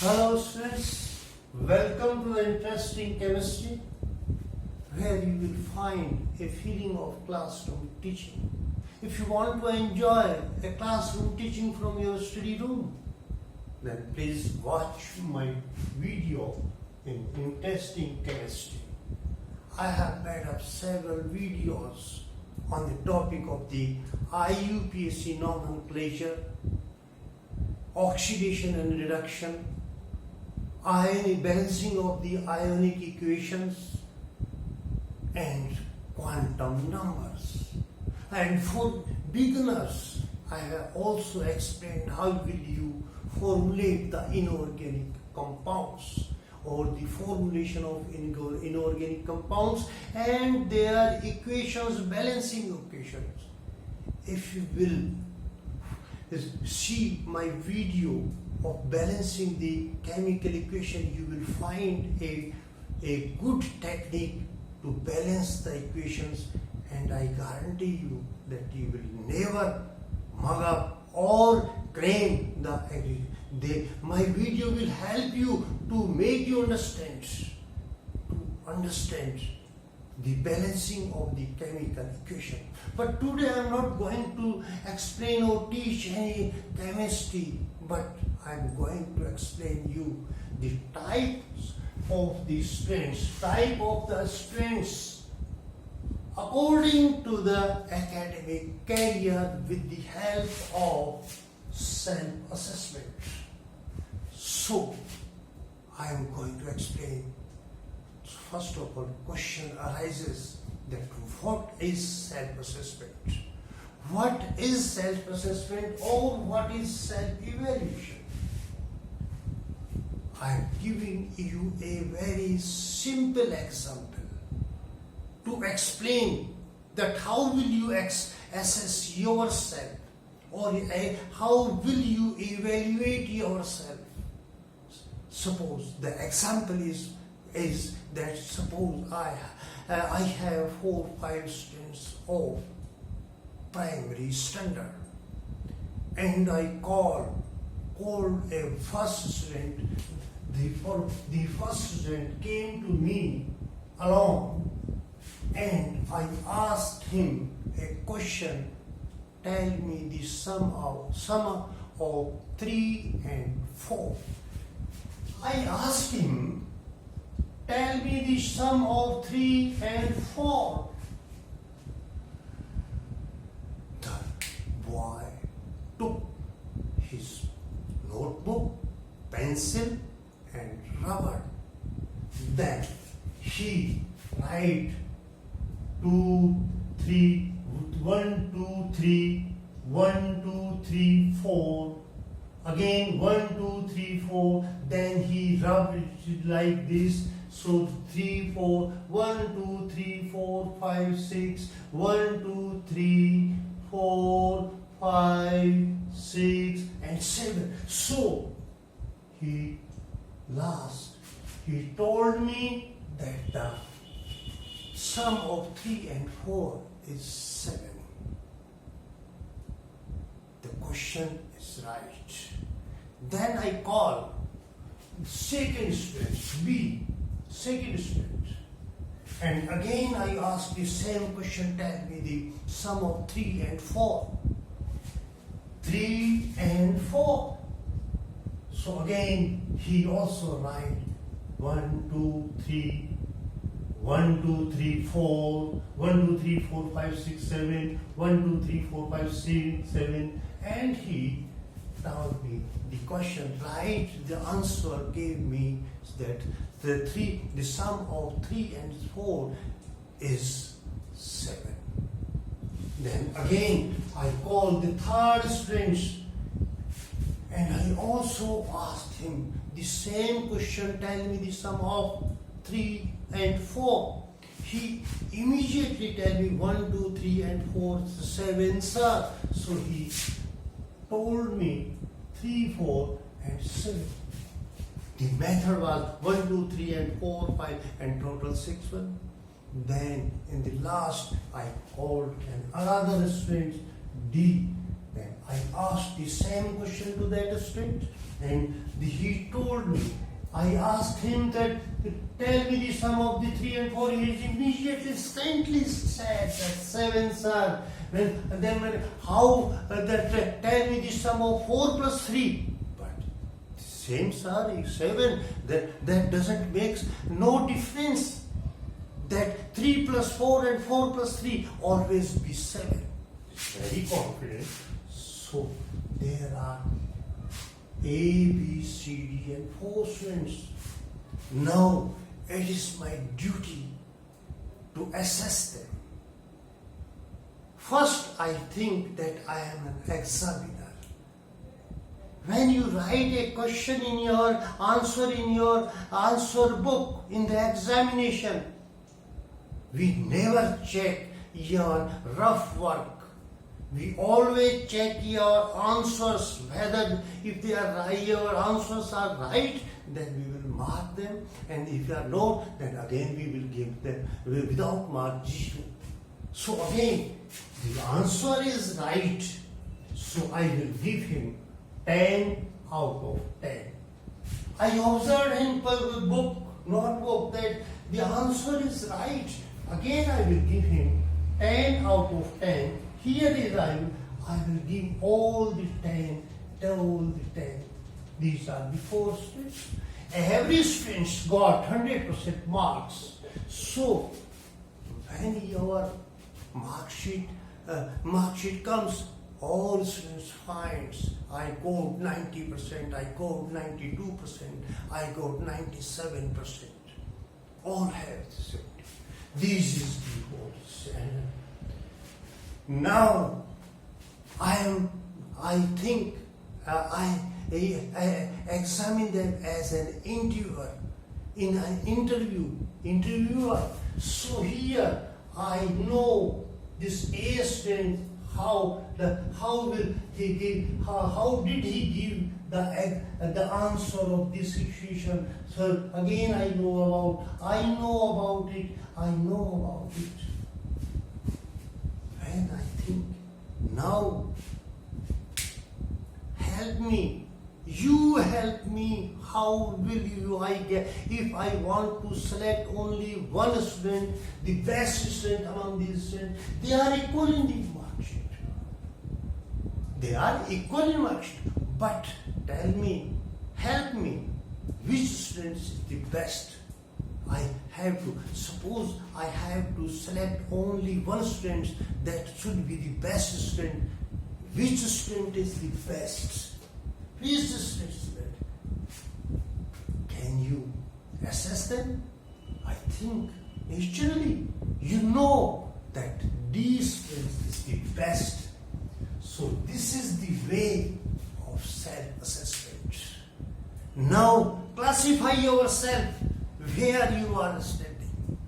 Hello students, welcome to the interesting chemistry where you will find a feeling of classroom teaching. If you want to enjoy a classroom teaching from your study room, then please watch my video in interesting chemistry. I have made up several videos on the topic of the IUPAC nomenclature, oxidation and reduction, balancing of the ionic equations, and quantum numbers. And for beginners, I have also explained how will you formulate the inorganic compounds or the formulation of inorganic compounds and their equations, balancing equations. If you will see my video of balancing the chemical equation, you will find a good technique to balance the equations, and I guarantee you that you will never mug up or claim my video will help you to make you understand the balancing of the chemical equation. But today I am not going to explain or teach any chemistry, but I am going to explain you the types of the strengths, according to the academic career with the help of self-assessment. So, I am going to explain. First of all, question arises that what is self-assessment? What is self-assessment or what is self-evaluation? I am giving you a very simple example to explain that how will you assess yourself or how will you evaluate yourself. Suppose the example is that suppose I have 4 or 5 students of primary standard, and I called a first student. The first student came to me alone, and I asked him a question. Tell me the sum of 3 and 4. I asked him, tell me the sum of 3 and 4. The boy took his notebook, pencil, and rubber. Then he write 1, 2, 3, 1, 2, 3, 4. Again 1, 2, 3, 4. Then he rubbed it like this. So 3, 4, 1, 2, 3, 4, 5, 6, 1, 2, 3, 4, 5, 6, and 7. So he told me that the sum of 3 and 4 is 7. The question is right. Then I call second student, B, second student, and again I ask the same question, tell me the sum of 3 and 4. 3 and 4. So again he also write 1, 2, 3, 1, 2, 3, 4, 1, 2, 3, 4, 5, 6, 7, 1, 2, 3, 4, 5, 6, 7, and he told me the question right. The answer gave me that the sum of 3 and 4 is 7. Then again I called the third student, and I also asked him the same question, tell me the sum of 3 and 4. He immediately tell me 1, 2, 3 and 4, 7, sir. So he told me 3, 4 and 7. The method was 1, 2, 3 and 4, 5 and total 6, 1. Then in the last I called another student D. Then I asked the same question to that student, and he told me. I asked him that, tell me the sum of the 3 and 4. He immediately instantly said that 7, sir. Tell me the sum of 4 plus 3. But same, sir, 7. That doesn't make no difference. That 3 plus 4 and 4 plus 3 always be 7. Very confident. So there are A, B, C, D and 4 students. Now it is my duty to assess them. First, I think that I am an examiner. When you write a question in your answer book in the examination, we never check your rough work. We always check your answers, whether if they are right, your answers are right, then we will mark them, and if they are not, then again we will give them without mark 0. So again, the answer is right, so I will give him 10 out of 10. I observed in notebook that the answer is right. Again I will give him 10 out of 10. Here is I will give all the 10. These are the 4 students. Every student got 100% marks. So when your mark sheet comes, all students finds I got 90%, I got 92%, I got 97%. All have the same. This is the whole standard. Now, I think I examine them as an interviewer in an interviewer. So here I know this A student how did he give the answer of this situation. So again I know about it. And I think now you help me, how will I get, if I want to select only one student, the best student among these students, they are equal in the mark sheet. But tell me, help me, which student is the best? Suppose I have to select only one student that should be the best student. Which student is the best? Which student is the best? Can you assess them? I think naturally you know that these students is the best. So this is the way of self-assessment. Now classify yourself where you are standing.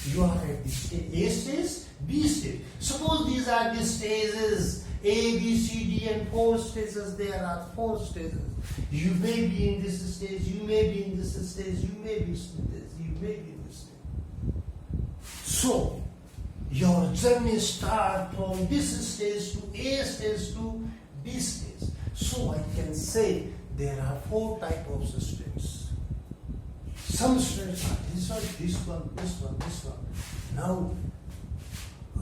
You are at the stage A stage, B stage. Suppose these are the stages A, B, C, D and 4 stages. There are 4 stages. You may be in this stage, you may be in this stage, you may be in this, you may be in this stage. So your journey starts from this stage to A stage to B stage. So I can say there are 4 types of students. Some students are this one. Now,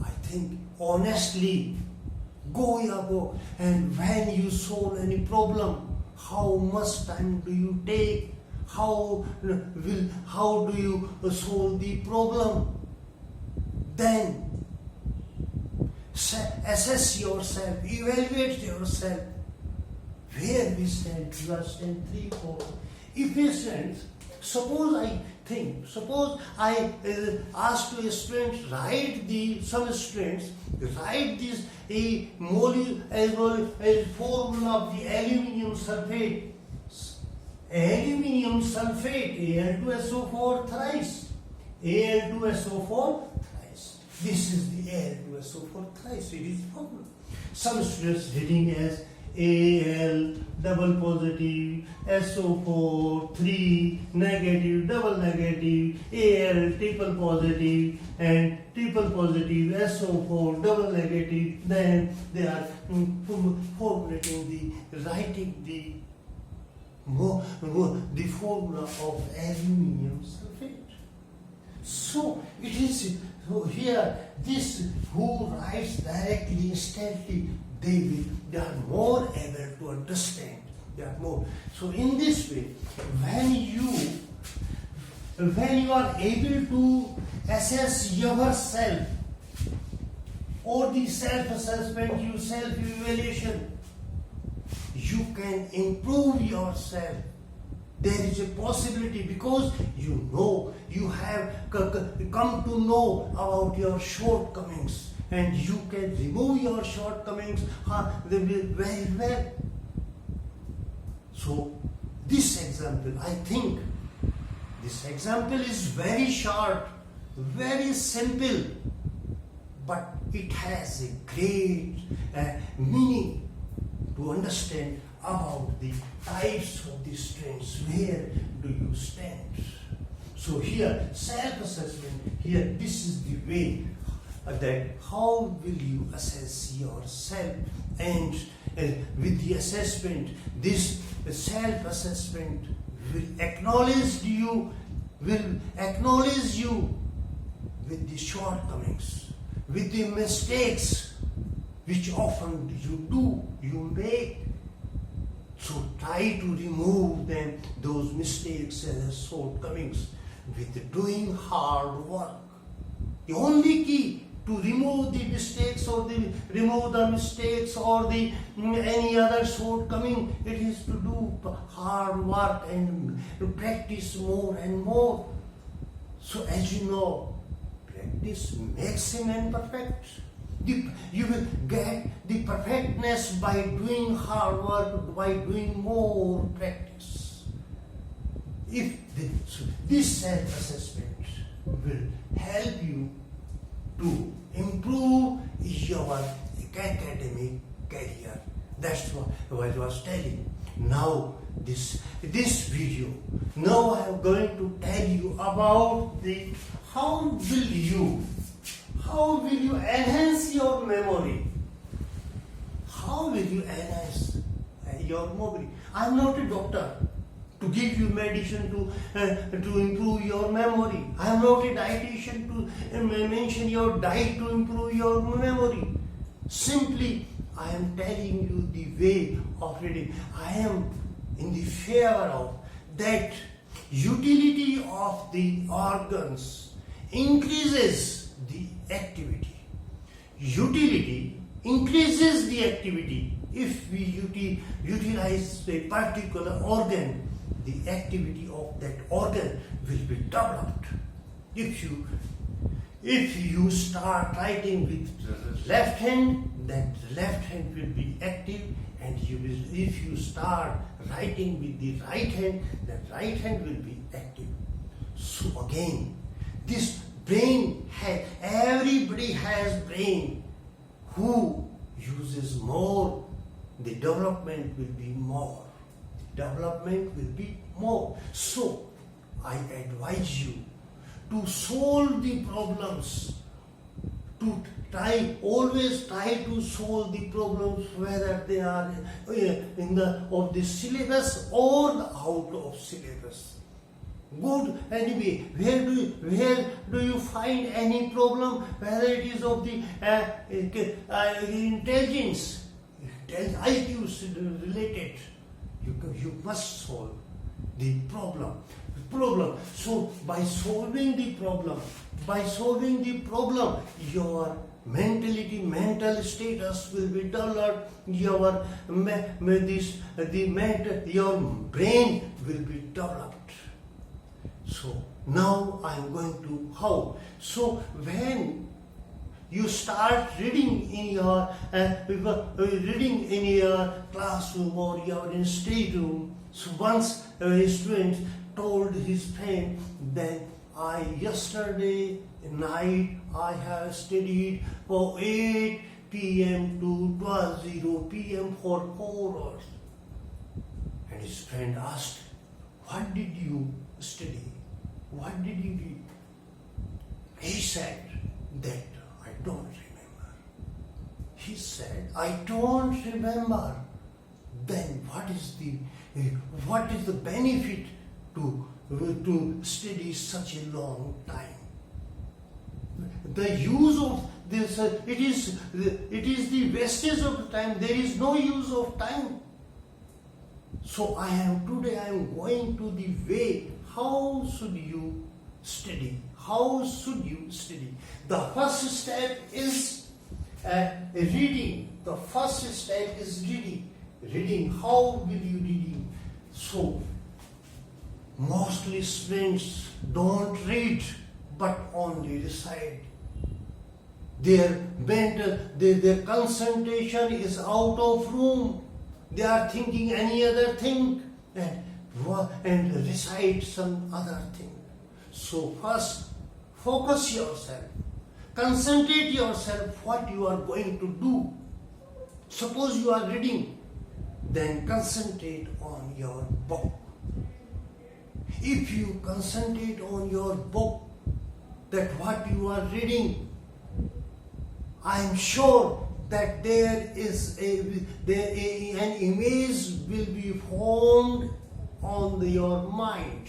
I think honestly, go, and when you solve any problem, how much time do you take? How do you solve the problem? Then assess yourself, evaluate yourself. Where we stand, you are stand 3, 4. If we stand, suppose I ask to a student some students write this a formula of the aluminium sulfate. Aluminium sulfate, Al2SO4 thrice. Al2SO4 thrice. This is the Al2SO4 thrice. It is formula. Some students reading as Al double positive, SO4 3 negative, double negative, Al triple positive and triple positive, SO4 double negative. Then they are formulating writing the formula of aluminium sulfate. So it is here, this who writes directly, instantly, they are more able to understand. They are more. So in this way, when you are able to assess yourself, or the self-assessment, self-evaluation, you can improve yourself. There is a possibility because you know, you have come to know about your shortcomings, and you can remove your shortcomings very well. So this example, I think, this example is very short, very simple, but it has a great meaning to understand about the types of the strengths. Where do you stand? So here, self-assessment, here this is the way that how will you assess yourself, and with the assessment, this self-assessment will acknowledge you with the shortcomings, with the mistakes which often you make. So try to remove them, those mistakes and shortcomings, with doing hard work. The only key to remove the mistakes or remove the mistakes or any other shortcoming, it is to do hard work and practice more and more. So as you know, practice makes a man perfect. You will get the perfectness by doing hard work, by doing more practice. So this self-assessment will help you to improve your academic career. That's what I was telling. Now this video, now I am going to tell you about how will you enhance your memory? How will you enhance your memory? I am not a doctor to give you medicine to improve your memory. I am not a dietitian to mention your diet to improve your memory. Simply, I am telling you the way of reading. I am in the favor of that utility of the organs increases the activity. Utility increases the activity. If we utilize a particular organ, the activity of that organ will be developed. If you start writing with the left hand, then the left hand will be active, and if you start writing with the right hand, the right hand will be active. So again, this brain everybody has brain. Who uses more, the development will be more. Development will be more. So I advise you to solve the problems, to always try to solve the problems, whether they are in the syllabus or out of syllabus. Good. Anyway, where do you find any problem, whether it is of the intelligence, IQ related, you must solve the problem. So by solving the problem, your mental status will be developed. Your brain will be developed. So now I am going to how. So when you start reading in your classroom or your in stateroom, so once a student told his friend, then yesterday night I have studied for 8 p.m. to 12:00 p.m. for 4 hours. And his friend asked, "What did you study? What did you read?" He said that, "I don't remember." He said, "I don't remember. Then what is the benefit to study such a long time? The use of this, it is the wastage of the time. There is no use of time. So today I am going to the way. How should you study? How should you study? The first step is reading. The first step is reading. Reading. How will you reading? So mostly students don't read but only recite. Their concentration is out of room. They are thinking any other thing and recite some other thing. So first, focus yourself. Concentrate yourself what you are going to do. Suppose you are reading, then concentrate on your book. If you concentrate on your book, that what you are reading, I am sure that there is an image will be formed on your mind.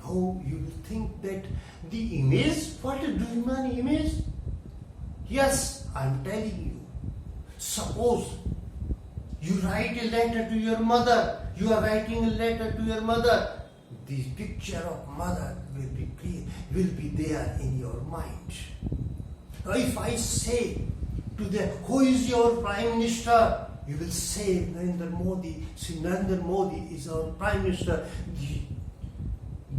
Now you will think that the image, what do you mean image? Yes, I am telling you. Suppose you write a letter to your mother. You are writing a letter to your mother. The picture of mother will be there in your mind. Now if I say to them, "Who is your Prime Minister?" you will say Narendra Modi. See, Narendra Modi is our Prime Minister.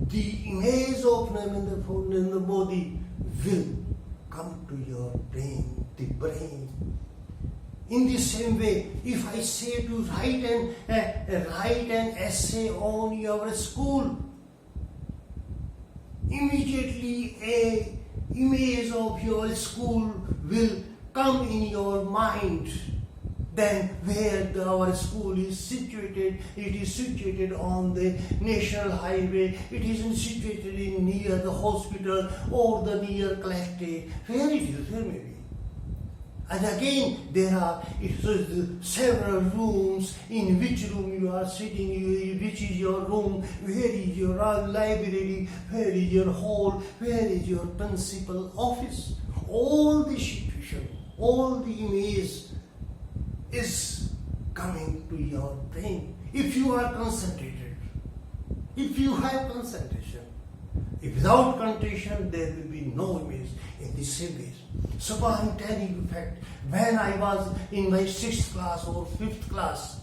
The image of Narendra Modi will come to your brain, the brain. In the same way, if I say to write an essay on your school, immediately a image of your school will come in your mind. Then where our school is situated, it is situated on the national highway, it isn't situated near the hospital or the near collectorate, where it is, where may be. And again, there are several rooms. In which room you are sitting, which is your room, where is your library, where is your hall, where is your principal office. All the situation, all the image is coming to your brain. If you are concentrated, if you have concentration, if without concentration, there will be no image in the same way. So I am telling you fact, when I was in my 6th class or 5th class,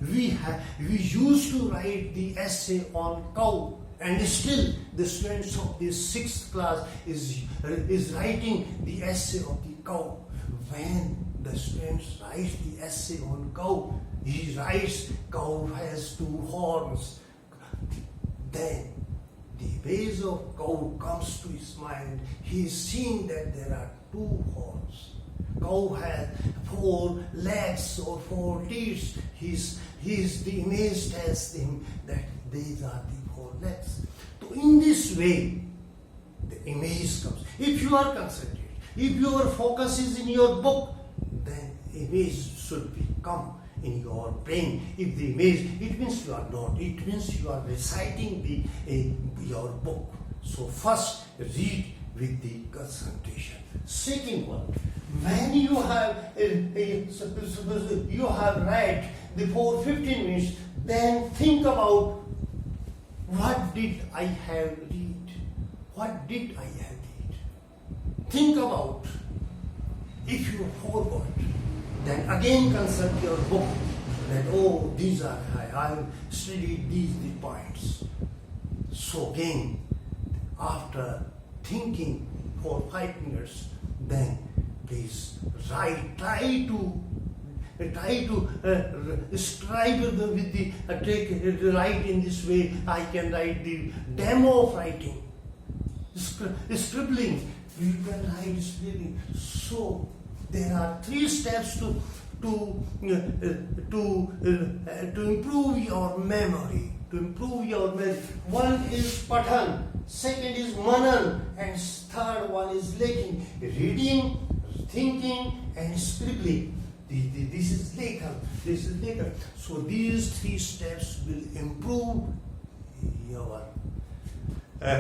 we used to write the essay on cow, and still the students of the 6th class is writing the essay of the cow. When the students write the essay on cow, he writes cow has 2 horns. Then the base of cow comes to his mind. He is seeing that there are 2 horns. Cow has 4 legs or 4 teeth. The image tells him that these are the 4 legs. So in this way, the image comes. If you are concentrated, if your focus is in your book, then image should come in your brain. If the image, it means you are not. It means you are reciting your book. So first, read with the concentration. Second one, when you have you have read for 15 minutes, then think about what did I have read? What did I have read? Think about. If you forgot, then again consult your book. That these are I have studied these the points. So again, after thinking for 5 minutes, then please write. Try to strive with the write in this way. I can write the demo of writing, scribbling. you can write spelling. So there are 3 steps to improve your memory. To improve your memory. One is pathan, second is manan, and third one is lekin. Reading, thinking, and scribbling. This is lekhan. This is lekhan. So these 3 steps will improve your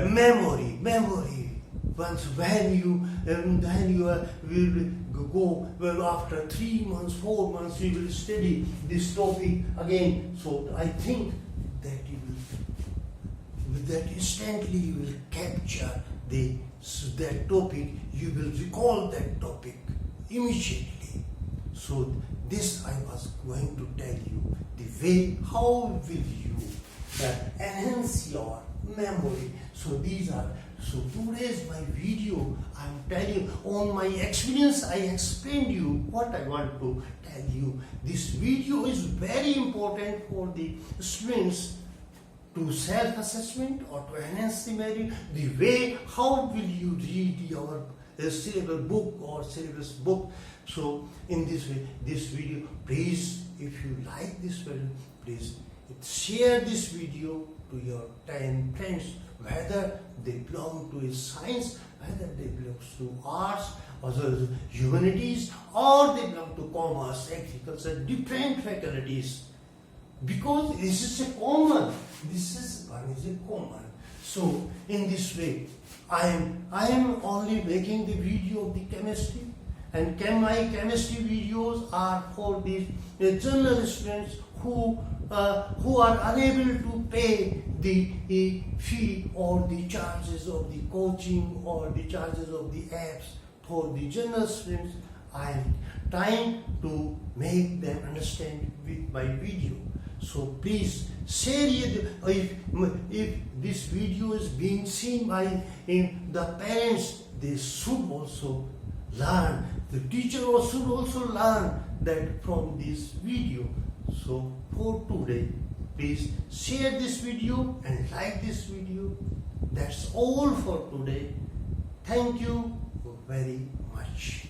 memory. Once when you will go, well, after 3 months, 4 months, you will study this topic again. So I think that you will, that instantly you will capture that topic. You will recall that topic immediately. So this I was going to tell you the way how will you enhance your memory. So today's my video, I'm telling you on my experience. I explained you what I want to tell you. This video is very important for the students to self-assessment or to enhance the memory. The way how will you read your cerebral book or syllabus book. So in this way, this video, please, if you like this video, please share this video to your 10 friends, whether they belong to science, whether they belong to arts or the humanities, or they belong to commerce, agriculture, different faculties. Because this is a common. This is one is a common. So in this way, I am only making the video of the chemistry, and my chemistry videos are for the general students who are unable to pay the fee or the charges of the coaching or the charges of the apps. For the general students, I am trying to make them understand with my video. So please share it. If this video is being seen by the parents, they should also learn. The teacher should also learn that from this video. So for today, please share this video and like this video. That's all for today. Thank you very much.